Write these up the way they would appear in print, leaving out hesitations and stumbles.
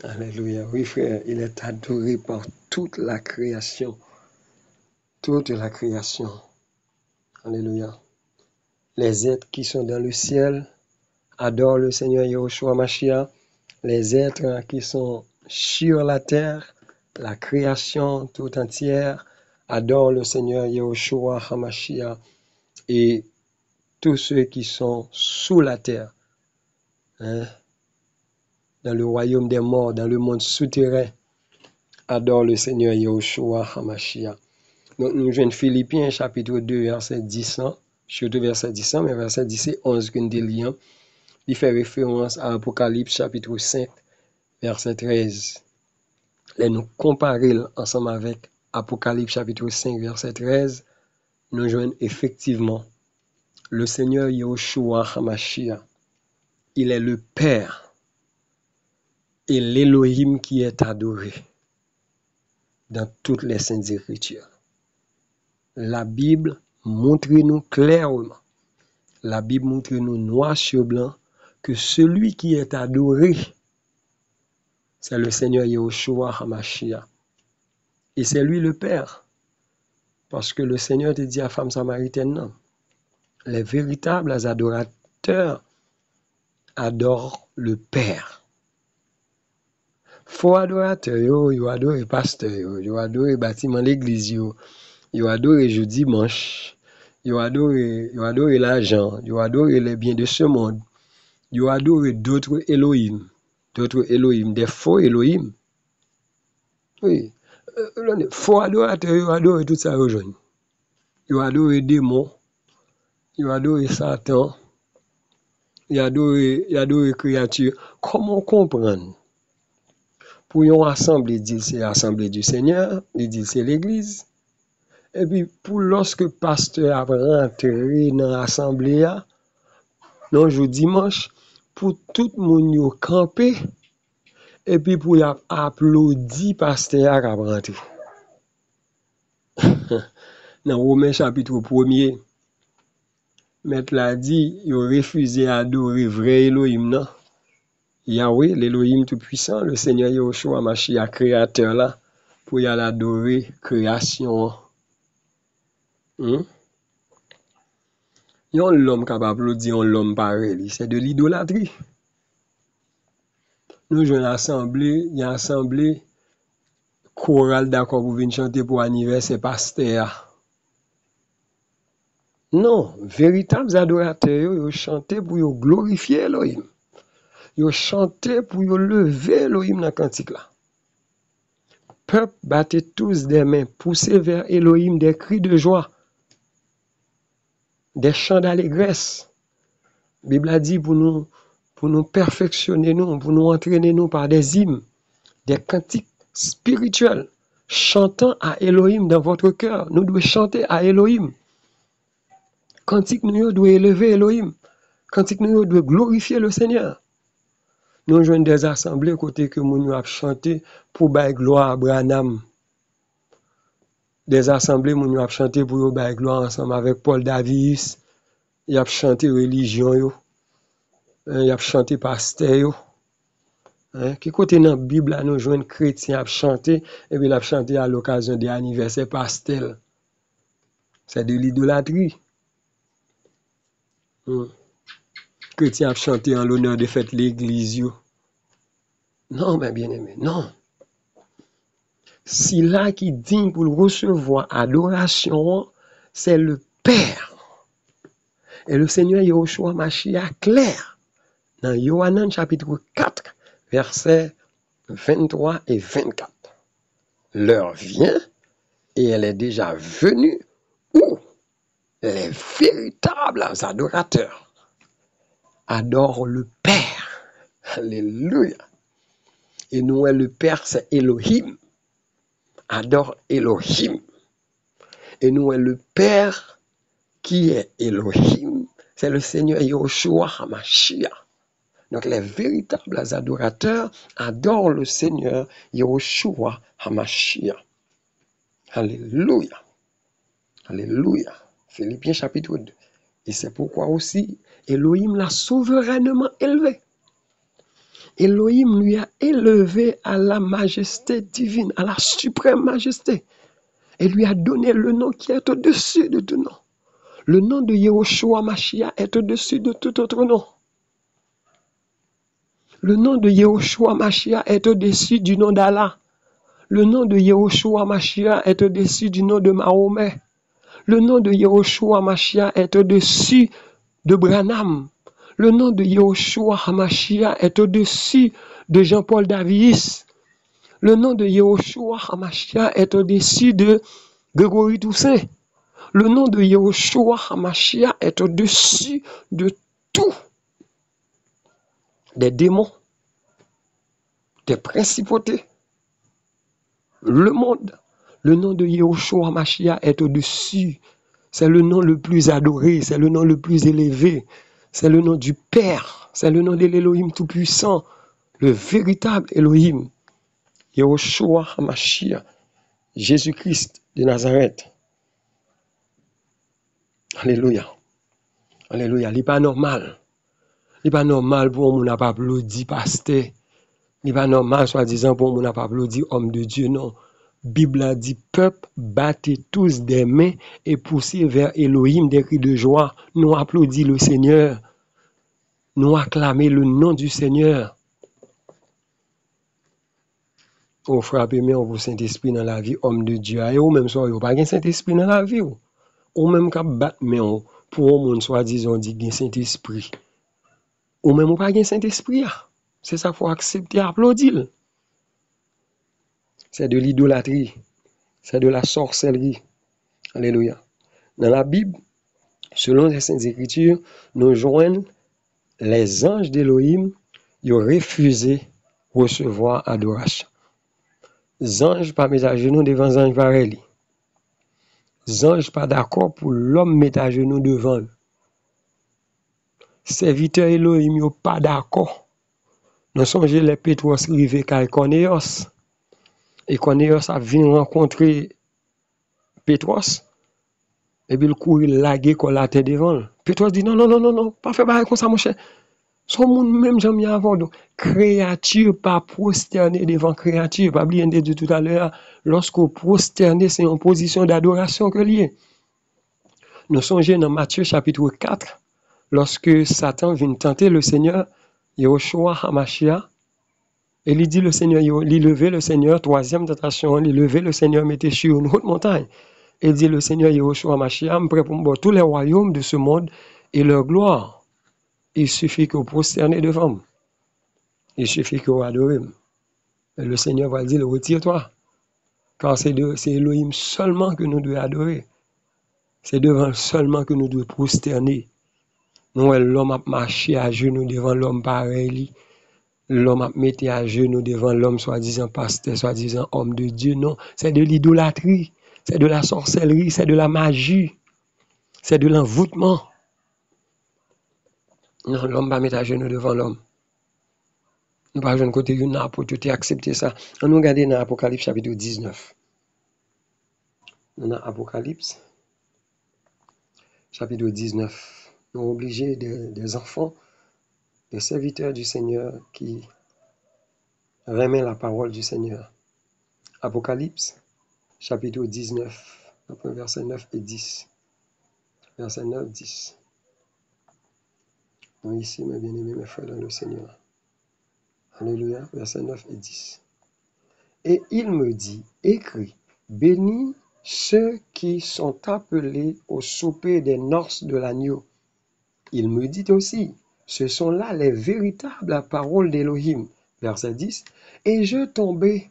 Alléluia. Oui, frère, il est adoré par toute la création. Toute la création. Alléluia. Les êtres qui sont dans le ciel adorent le Seigneur Yahushua Mashiach. Les êtres qui sont sur la terre, la création tout entière, adorent le Seigneur Yahushua HaMashiach. Et tous ceux qui sont sous la terre, hein, dans le royaume des morts, dans le monde souterrain, adorent le Seigneur Yahushua HaMashiach. Donc nous jouons Philippiens chapitre 2, verset 10, surtout verset 10, mais verset 10 et 11 que nous lisons, il fait référence à Apocalypse chapitre 5, verset 13. Là, nous comparons ensemble avec Apocalypse chapitre 5, verset 13, nous jouons effectivement le Seigneur Yahushua HaMashiach. Il est le Père et l'Élohim qui est adoré dans toutes les saintes écritures. La Bible montre-nous clairement, la Bible montre-nous noir sur blanc que celui qui est adoré, c'est le Seigneur Yahushua HaMashiach. Et c'est lui le Père. Parce que le Seigneur te dit à la femme samaritaine, non. Les véritables adorateurs adorent le Père. Faux adorateurs, ils adorent le pasteur, ils adorent le bâtiment de l'église, ils adorent le dimanche, ils adorent l'argent, ils adorent les biens de ce monde, ils adorent d'autres Elohim, des faux Elohim. Oui, faux adorateurs, ils adorent tout ça aujourd'hui. Ils adorent les démons, ils adorent Satan, ils adorent les créatures. Comment comprendre? Pour une assemblée, dit c'est l'assemblée du Seigneur, il dit c'est l'église. Et puis, pour lorsque le pasteur a rentré dans l'assemblée, non, jour dimanche, pour tout le monde camper, et puis pour applaudir pasteur a rentré. Dans Romains chapitre 1er, Maître l'a dit, il a refusé d'adorer vrai Elohim, non? Yahweh, l'Elohim tout-puissant, le Seigneur Yahushua Mashiach, créateur là, pour y aller adorer création. Il y a l'homme capable d'applaudir l'homme pareil, c'est de l'idolâtrie. Nous jouons l'assemblée, il y a une assemblée chorale d'accord pour venir chanter pour l'anniversaire pasteur. Non, véritables adorateurs, ils chantent pour glorifier Elohim. Ils chantent pour lever Elohim dans le cantique là. Peuple, battez tous des mains, poussez vers Elohim des cris de joie, des chants d'allégresse. La Bible a dit pour nous perfectionner, pour nous entraîner par des hymnes, des cantiques spirituels, chantant à Elohim dans votre cœur. Nous devons chanter à Elohim. Cantique nous doit élever Elohim. Cantique nous doit glorifier le Seigneur. Nous jouons des assemblées côté que nous avons chanté pour bailler gloire à Branham. Des assemblées nous avons chanté pour bailler gloire ensemble avec Paul Davis. Il a chanté religion, il a chanté pasteur. Qui côté dans la Bible, nous jouons chrétien à chanter, et puis il a chanté à l'occasion des anniversaires pastel. C'est de l'idolâtrie. Chrétien a chanté en l'honneur de fête l'église. Non, mais bien aimé, non. Si là qui digne pour recevoir adoration, c'est le Père. Et le Seigneur Yahushua Mashiach clair dans Yohanan chapitre 4, versets 23 et 24. L'heure vient et elle est déjà venue où les véritables adorateurs adorent le Père. Alléluia. Et nous, le Père, c'est Elohim. Adore Elohim. Et nous, le Père qui est Elohim, c'est le Seigneur Yahushua HaMashiach. Donc les véritables adorateurs adorent le Seigneur Yahushua HaMashiach. Alléluia. Alléluia. Philippiens chapitre 2. Et c'est pourquoi aussi Elohim l'a souverainement élevé. Elohim lui a élevé à la majesté divine, à la suprême majesté, et lui a donné le nom qui est au-dessus de tout nom. Le nom de Yehoshua Mashiach est au-dessus de tout autre nom. Le nom de Yehoshua Mashiach est au-dessus du nom d'Allah. Le nom de Yehoshua Mashiach est au-dessus du nom de Mahomet. Le nom de Yehoshua Mashiach est au-dessus de Branham. Le nom de Yehoshua Mashiach est au-dessus de Jean-Paul Davis. Le nom de Yehoshua Mashiach est au-dessus de Grégory Toussaint. Le nom de Yehoshua Mashiach est au-dessus de tout. Des démons, des principautés, le monde. Le nom de Yehoshua Mashiach est au-dessus. C'est le nom le plus adoré, c'est le nom le plus élevé. C'est le nom du Père, c'est le nom de l'Élohim Tout-Puissant, le véritable Elohim. Yehoshua Mashiach, Jésus-Christ de Nazareth. Alléluia. Alléluia. Il n'est pas normal. Il n'est pas normal pour on n'a pas applaudi pasteur. Il n'est pas normal, soi-disant, pour on n'a pas applaudi homme de Dieu. Non. Bible a dit, peuple, battez tous des mains et poussez vers Elohim des cris de joie. Nous applaudissons le Seigneur. Nous acclamons le nom du Seigneur. On frappe mais on vous Saint-Esprit dans la vie, homme de Dieu. Et ou même soit, il n'y a pas de Saint-Esprit dans la vie. Ou même qu'à battre mais pour un monde soi-disant dit qu'il y a Saint-Esprit. Ou même pas de Saint-Esprit. C'est ça qu'il faut accepter, applaudir. C'est de l'idolâtrie. C'est de la sorcellerie. Alléluia. Dans la Bible, selon les Saintes Écritures, nous joignent les anges d'Elohim, ils ont refusé recevoir adoration. Les anges pas mettre à genoux devant les anges pareils. Les anges pas d'accord pour l'homme mettre à genoux devant eux. Serviteurs Elohim yo pas d'accord. Nous songez les Pétros rivé kay Cornéos. Et Cornéos a venu rencontrer Pétros. Et puis il courir laguer qu'on la tête devant. Pétros dit non, pas faire bail comme ça mon cher. Son monde même jamais avant donc créature pas prosterner devant créature. Pas oublier de tout à l'heure lorsqu'on prosterner c'est en position d'adoration que lié. Nous songeons dans Matthieu chapitre 4 lorsque Satan vient tenter le Seigneur Yehoshua HaMashiach et il dit le Seigneur il levé le Seigneur troisième tentation il levé le Seigneur mettait sur une haute montagne et dit le Seigneur Yehoshua HaMashiach prêt pour me tous les royaumes de ce monde et leur gloire. Il suffit que vous prosternez devant moi. Il suffit que vous adorez. Et le Seigneur va dire, retire-toi. Car c'est Elohim seulement que nous devons adorer. C'est devant seulement que nous devons prosterner. Nous, l'homme a marché à genoux devant l'homme pareil. L'homme a mis à genoux devant l'homme soi-disant pasteur, soi-disant homme de Dieu. Non, c'est de l'idolâtrie. C'est de la sorcellerie. C'est de la magie. C'est de l'envoûtement. Non, l'homme va mettre à genoux devant l'homme. Nous pas jeune côté une pour tout accepter ça. On nous regarder dans Apocalypse chapitre 19. Dans Apocalypse chapitre 19. Nous sommes obligés des enfants, des serviteurs du Seigneur qui remettent la parole du Seigneur. Apocalypse chapitre 19, versets 9 et 10. Verset 9, 10. Donc ici, mes bien-aimés, mes frères dans le Seigneur. Alléluia, versets 9 et 10. Et il me dit, écris, bénis ceux qui sont appelés au souper des noces de l'agneau. Il me dit aussi, ce sont là les véritables paroles d'Elohim. Verset 10. Et je tombai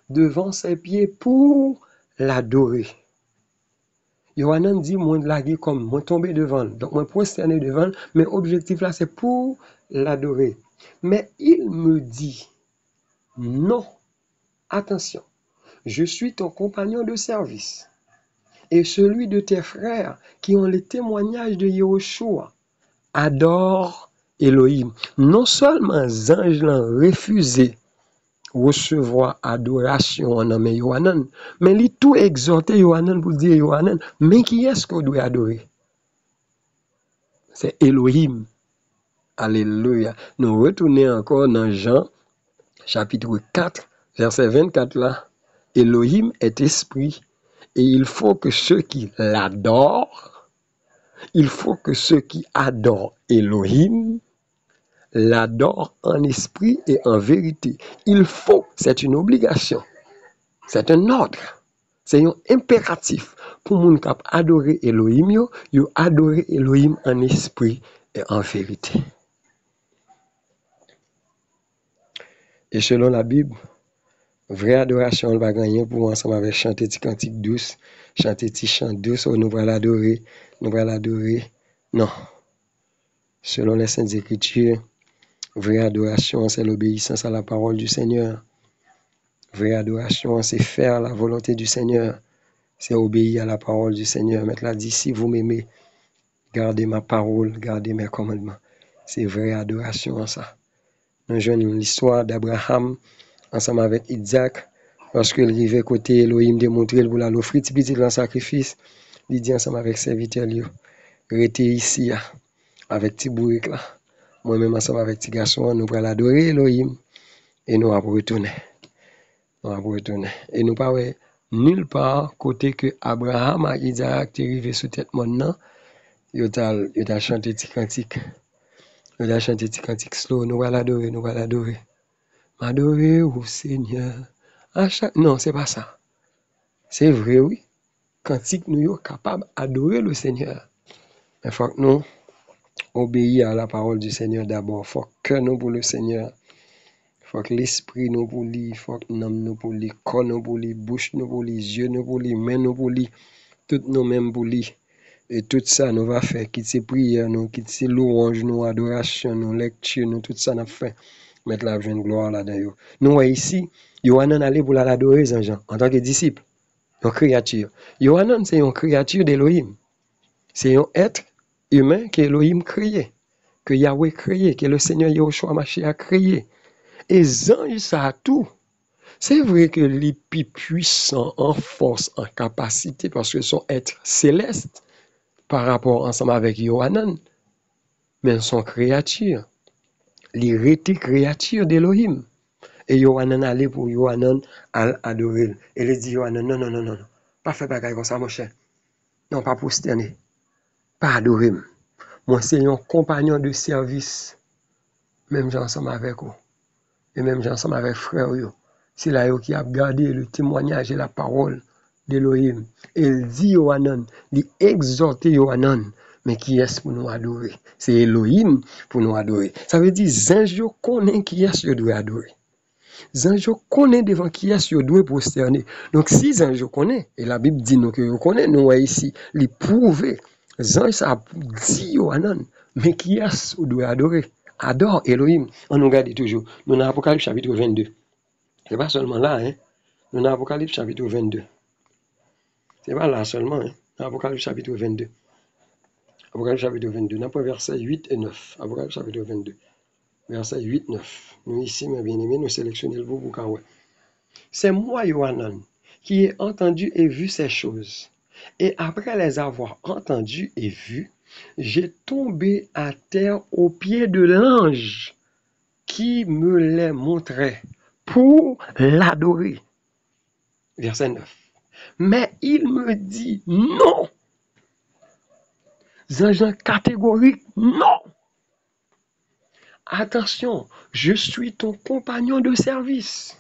devant ses pieds pour l'adorer. Yohanan dit, moi laguer comme, moi tomber devant. Donc, moi prosterner devant, mais objectif là, c'est pour l'adorer. Mais il me dit, non, attention, je suis ton compagnon de service et celui de tes frères qui ont les témoignages de Yehoshua. Adore Elohim. Non seulement les anges l'ont refusé recevoir adoration en nommé Yohanan, mais il tout exhorté Yohanan pour dire Yohanan, mais qui est-ce qu'on doit adorer? C'est Elohim. Alléluia. Nous retournons encore dans Jean, chapitre 4, verset 24 là. Elohim est esprit et il faut que ceux qui l'adorent, il faut que ceux qui adorent Elohim l'adorent en esprit et en vérité. Il faut, c'est une obligation, c'est un ordre, c'est un impératif pour moun kap adorer Elohim yo adorer Elohim en esprit et en vérité. Et selon la Bible, vraie adoration, on va gagner pour ensemble avec chanter des cantiques douces, chanter des chants douces, nous va l'adorer, Non. Selon les Saintes Écritures, vraie adoration, c'est l'obéissance à la parole du Seigneur. Vraie adoration, c'est faire la volonté du Seigneur. C'est obéir à la parole du Seigneur. Maintenant, dit, si vous m'aimez, gardez ma parole, gardez mes commandements. C'est vraie adoration, ça. Nous jouons l'histoire d'Abraham ensemble avec Isaac. Lorsqu'il arrivait côté Elohim démontrer pour l'offrir petit dans sacrifice, il dit ensemble avec serviteur lui, restez ici avec petit bourrique là. Moi-même ensemble avec petit garçon, nous allons adorer Elohim et nous allons retourner. Et nous pas nulle part côté que Abraham et Isaac sont arrivés sous tête maintenant, ils ont chanté petit cantique. Ils ont chanté petit cantique slow, nous allons adorer. Adorer au Seigneur. Non, c'est pas ça. C'est vrai, oui. Cantique, nous sommes capables d'adorer le Seigneur. Mais il faut que nous obéissions à la parole du Seigneur d'abord. Il faut que nous pour le Seigneur. Il faut que l'esprit nous pour lui. Il faut que l'âme nous pour lui. Le corps nous pour lui. Bouche nous pour lui. Yeux nous pour lui. Mains nous pour lui. Tout nous mêmes pour lui. Et tout ça, nous va faire. Quitte ces prières, nous, quitte ces louanges, nous, adoration, nous, lecture, nous, tout ça, nous fait. Mettre la jeune gloire là-dedans. Nous, ici, Yohanan allait pour l'adorer, Jean, en tant que disciple, une créature. Yohanan, c'est une créature d'Elohim. C'est un être humain que Elohim créé, que Yahweh créé, que le Seigneur Yahushua Mashiach a créé. Et Zange, ça a tout. C'est vrai que les plus puissants en force, en capacité, parce qu'ils sont êtres célestes par rapport ensemble avec Yohanan, mais ils sont créatures. Les rétés créatures d'Elohim. Et Yohanan allait pour Yohanan à adorer. Et il dit Yohanan, non. Pas faire bagaille comme ça, mon cher. Non, pas prosterner. Pas adorer. Moi, c'est un compagnon de service. Même gens ensemble avec vous. Et même gens ensemble avec frère. C'est là qui a gardé le témoignage et la parole d'Elohim. Et il dit Yohanan, il exhorte Yohanan. Mais qui est-ce pour nous adorer? C'est Elohim pour nous adorer. Ça veut dire, Zange connaît qui est-ce que doit adorer. Zange connaît devant qui est-ce que doit prosterner. Donc si Zange connaît, et la Bible dit nous que vous connaît, nous ici, les prouver. Zange ça dit Yohanan, mais qui est-ce que doit adorer? Adore Elohim. On nous regarde toujours. Nous dans Apocalypse chapitre 22. C'est pas seulement là, hein. Nous dans Apocalypse chapitre 22. C'est pas là seulement, hein. Dans Apocalypse chapitre 22. Apocalypse chapitre 22, dans versets 8 et 9. Apocalypse chapitre 22, versets 8 et 9. Nous ici, mes bien-aimés, nous sélectionnons le bout pour c'est moi, Yohanan, qui ai entendu et vu ces choses. Et après les avoir entendues et vues, j'ai tombé à terre aux pieds de l'ange qui me les montrait pour l'adorer. Verset 9. Mais il me dit non. Zange catégorique, non. Attention, je suis ton compagnon de service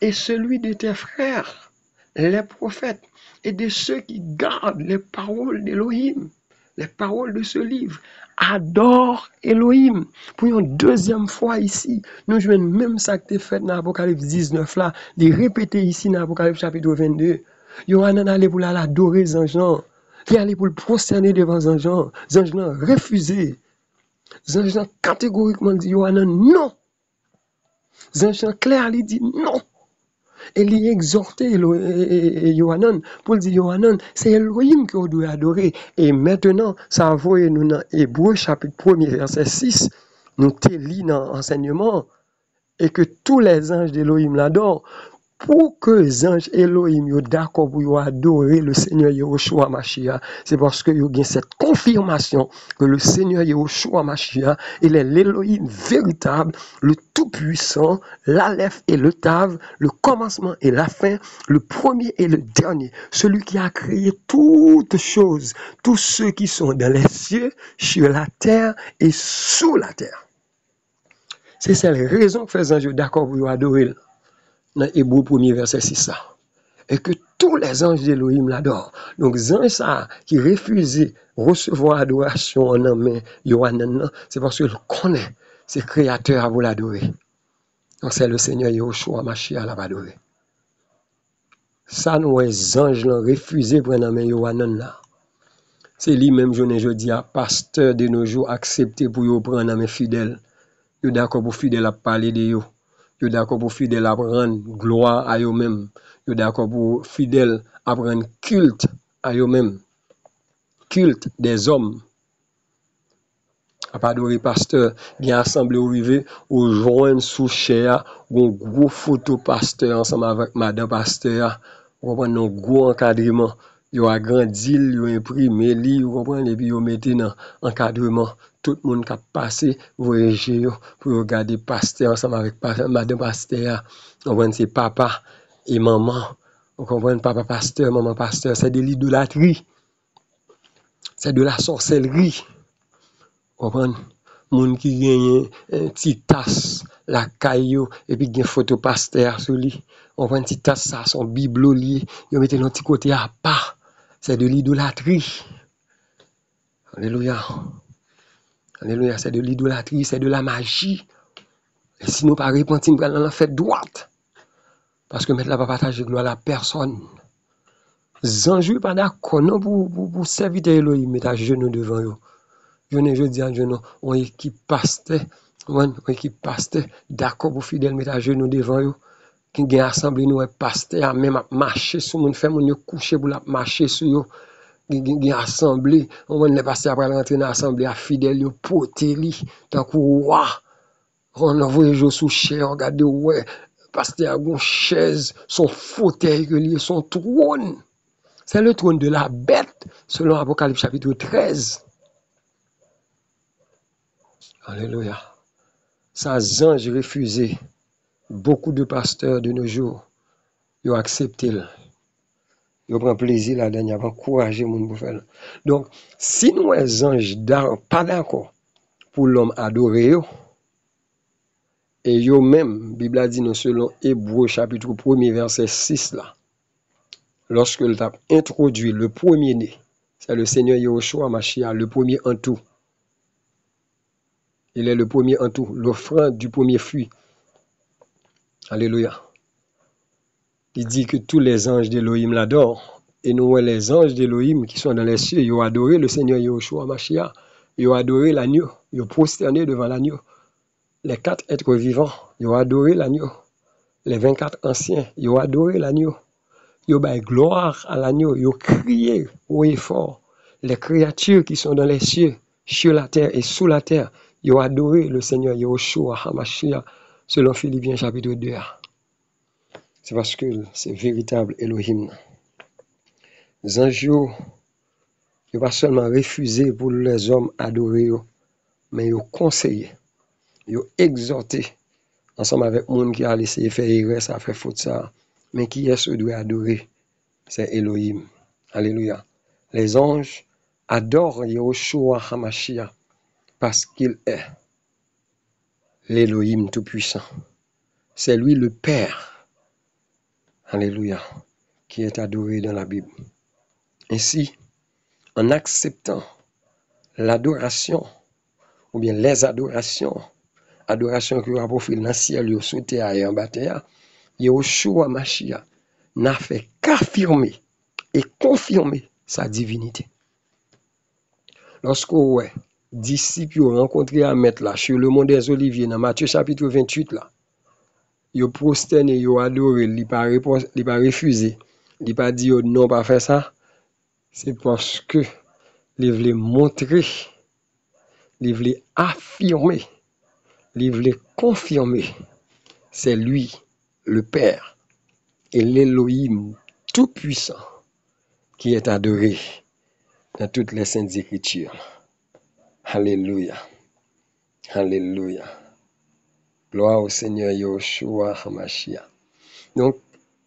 et celui de tes frères, les prophètes, et de ceux qui gardent les paroles d'Elohim, les paroles de ce livre. Adore Elohim. Pour une deuxième fois ici, nous jouons même ça que tu fait dans l'Apocalypse 19 là, de répéter ici dans l'Apocalypse chapitre 22. Yohanan allait pour l'adorer Zange. Il allait pour le prosterner devant Zange. Zange refusé. Zange catégoriquement dit Yohanan non. Zange clair lui dit non. Et il exhortait Yohanan pour dire Yohanan, c'est Elohim que vous devez adorer. Et maintenant, ça va nous dans Hébreu chapitre 1 verset 6, nous te lit dans l'enseignement et que tous les anges d'Elohim l'adorent. pour que les anges Elohim soient d'accord pour adorer le Seigneur Yahushua Mashiach, c'est parce que vous avez cette confirmation que le Seigneur Yahushua Mashiach, il est l'Elohim véritable, le Tout-Puissant, l'Aleph et le Tav, le commencement et la fin, le premier et le dernier, celui qui a créé toutes choses, tous ceux qui sont dans les cieux, sur la terre et sous la terre. C'est cette raison que les anges sont d'accord pour adorer. Dans Hébreu 1er verset 6 ça. Et que tous les anges d'Elohim l'adorent. Donc, les anges qui refusent recevoir adoration en main, c'est parce qu'ils connaissent ses créateurs à vous l'adorer. Donc, c'est le Seigneur Yahushua Mashiach à l'adorer. Ça, nous, les anges l'ont refusé pour en main Yohanan là. C'est lui-même, je dis, à pasteur de nos jours, accepté pour y prendre en main fidèle. Yo d'accord pour fidèle à parler de yo. Yo d'accord pour fidèle à rendre gloire à eux-mêmes. Yo d'accord pour fidèle à rendre culte à eux-mêmes. Culte des hommes. À pas adorer pasteur, bien assemblé au rivet, au joindre sous chair, un gros photo pasteur ensemble avec madame pasteur. On prend un gros encadrement. Yo agrandi, yo imprimé, vous comprenez, et puis yo mettez dans encadrement. Tout le monde qui a passé, voyager pour regarder pasteur ensemble avec madame pasteur. On voit c'est papa et maman. On comprend papa pasteur, maman pasteur, c'est de l'idolâtrie. C'est de la sorcellerie. On comprend moun qui gagne un petit tasse la caillou et puis gagne photo pasteur sur lui. On prend une petite tasse ça son biblo lié, yo mettez l'autre côté à part. C'est de l'idolâtrie. Alléluia. Alléluia, c'est de l'idolâtrie, c'est de la magie. Et si nous pas repentir, nous allons faire droite. Parce que maintenant, pas partager gloire à la personne. Zanjou pas d'accord non pour servir Elohim, mettre à genoux devant eux. Je dis à genoux, on équipe pasteur, d'accord pour fidèle mettre à genoux devant eux. Qui gagne assemblée nous pasteur même marcher sur mon fait mon coucher pour la marcher sur eux. Qui assemblée, on va les passer après rentrer dans l'assemblée à fidèle yo porter li tant que roi. On envoie les sous chair, regardez ouais, pasteur a une chaise, son fauteuil que lié son trône. C'est le trône de la bête selon Apocalypse chapitre 13. Alléluia. Sans ange refusé, beaucoup de pasteurs de nos jours, ils ont accepté. Ils prennent plaisir là-dedans, ils ont encouragé les gens pour faire. Donc, si nous, les anges, pas d'accord pour l'homme adorer, et eux-mêmes, la Bible a dit nous selon Hébreu chapitre 1er verset 6 là, lorsque il a introduit le premier-né, c'est le Seigneur Yahushua Mashiach, le premier en tout. Il est le premier en tout, l'offrande du premier fruit. Alléluia. Il dit que tous les anges d'Elohim l'adorent. Et nous, les anges d'Elohim qui sont dans les cieux, ils ont adoré le Seigneur Yahushua Mashiach. Ils ont adoré l'agneau. Ils ont prosterné devant l'agneau. Les 4 êtres vivants, ils ont adoré l'agneau. Les 24 anciens, ils ont adoré l'agneau. Ils ont donné gloire à l'agneau. Ils ont crié haut et fort. Les créatures qui sont dans les cieux, sur la terre et sous la terre, ils ont adoré le Seigneur Yahushua HaMashiach, selon Philippiens chapitre 2. C'est parce que c'est véritable Elohim. Les anges, ils n'ont pas seulement refusé pour les hommes adorer, mais ils ont conseillé, ils ont exhorté, ensemble avec les gens qui a essayé de faire erreur, ça fait faute ça. Mais qui est-ce qui doit adorer? C'est Elohim. Alléluia. Les anges adorent Yahushua HaMashiach parce qu'il est l'Elohim Tout-Puissant. C'est lui le Père. Alléluia. Qui est adoré dans la Bible. Ainsi, en acceptant l'adoration, ou bien les adorations que vous avez fait dans le ciel, sous terre et en bas terre, Yahushua Mashiach n'a fait qu'affirmer et confirmer sa divinité. Lorsque ouais, disciples ont rencontré à mettre là, sur le mont des Oliviers, dans Matthieu chapitre 28, là, ils ont prosterné, ils ont adoré, ils n'ont pas refusé, ils n'ont pas dit non, pas faire ça. C'est parce que ils voulaient montrer, ils voulaient affirmer, ils voulaient confirmer, c'est lui, le Père, et l'Élohim tout-puissant qui est adoré dans toutes les saintes écritures. Alléluia. Alléluia. Gloire au Seigneur Yahushua HaMashiach. Donc,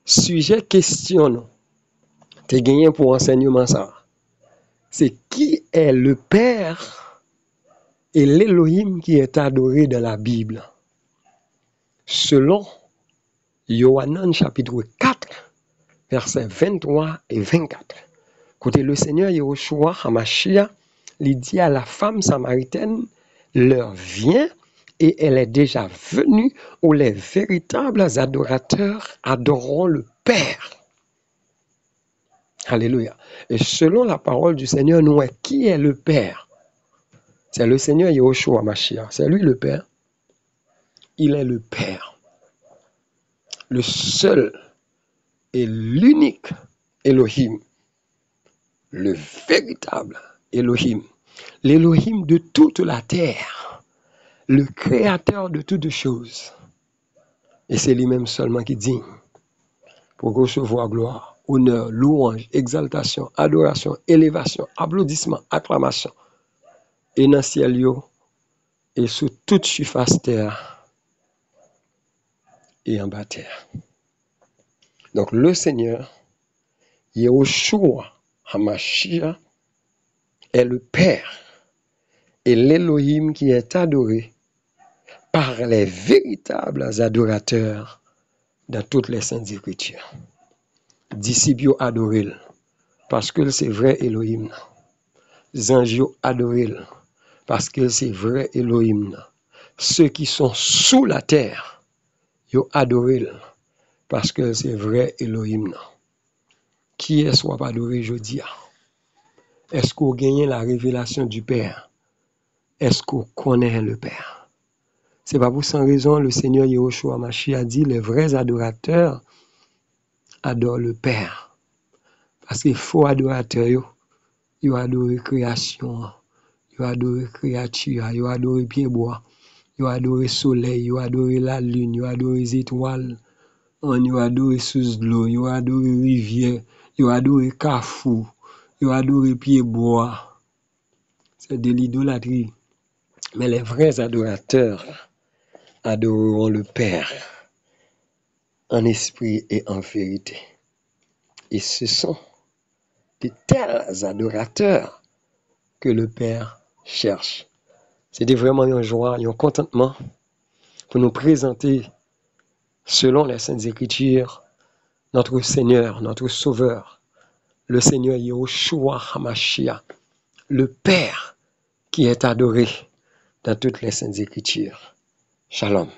sujet question, non? Tu gagné pour enseignement ça. C'est qui est le Père et l'Élohim qui est adoré dans la Bible. Selon Yohanan chapitre 4, versets 23 et 24. Côté le Seigneur Yahushua HaMashiach, il dit à la femme samaritaine, l'heure vient et elle est déjà venue où les véritables adorateurs adoreront le Père. Alléluia. Et selon la parole du Seigneur, nous, qui est le Père? C'est le Seigneur Yahushua HaMashiach. C'est lui le Père. Il est le Père. Le seul et l'unique Elohim. Le véritable Elohim. L'Elohim de toute la terre. Le créateur de toutes choses. Et c'est lui-même seulement qui dit pour recevoir gloire, honneur, louange, exaltation, adoration, élévation, applaudissement, acclamation. Et dans le ciel, et sous toute surface terre et en bas terre. Donc le Seigneur, Yahushua HaMashiach, est le Père et l'Elohim qui est adoré par les véritables adorateurs dans toutes les saintes écritures. Disciples adorent parce que c'est vrai Elohim. Les anges adorent parce que c'est vrai Elohim. Ceux qui sont sous la terre, ils adorent parce que c'est vrai Elohim. Qui est-ce qu'on va adorer aujourd'hui? Est-ce qu'on gagne la révélation du Père? Est-ce qu'on connaît le Père? C'est pas pour sans raison le Seigneur Yahushua HaMashiach a dit les vrais adorateurs adorent le Père. Parce que les faux adorateurs, ils adorent la création, ils adorent la créature, ils adorent les pieds bois, ils adorent le soleil, ils adorent la lune, ils adorent les étoiles, ils adorent sous l'eau, ils adorent les rivières, ils adorent les carrefours, ils adorent les pieds bois. C'est de l'idolâtrie. Mais les vrais adorateurs adoreront le Père en esprit et en vérité. Et ce sont de tels adorateurs que le Père cherche. C'était vraiment une joie, un contentement pour nous présenter, selon les Saintes Écritures, notre Seigneur, notre Sauveur, le Seigneur Yahushua HaMashiach, le Père qui est adoré dans toutes les Saintes Écritures. Shalom.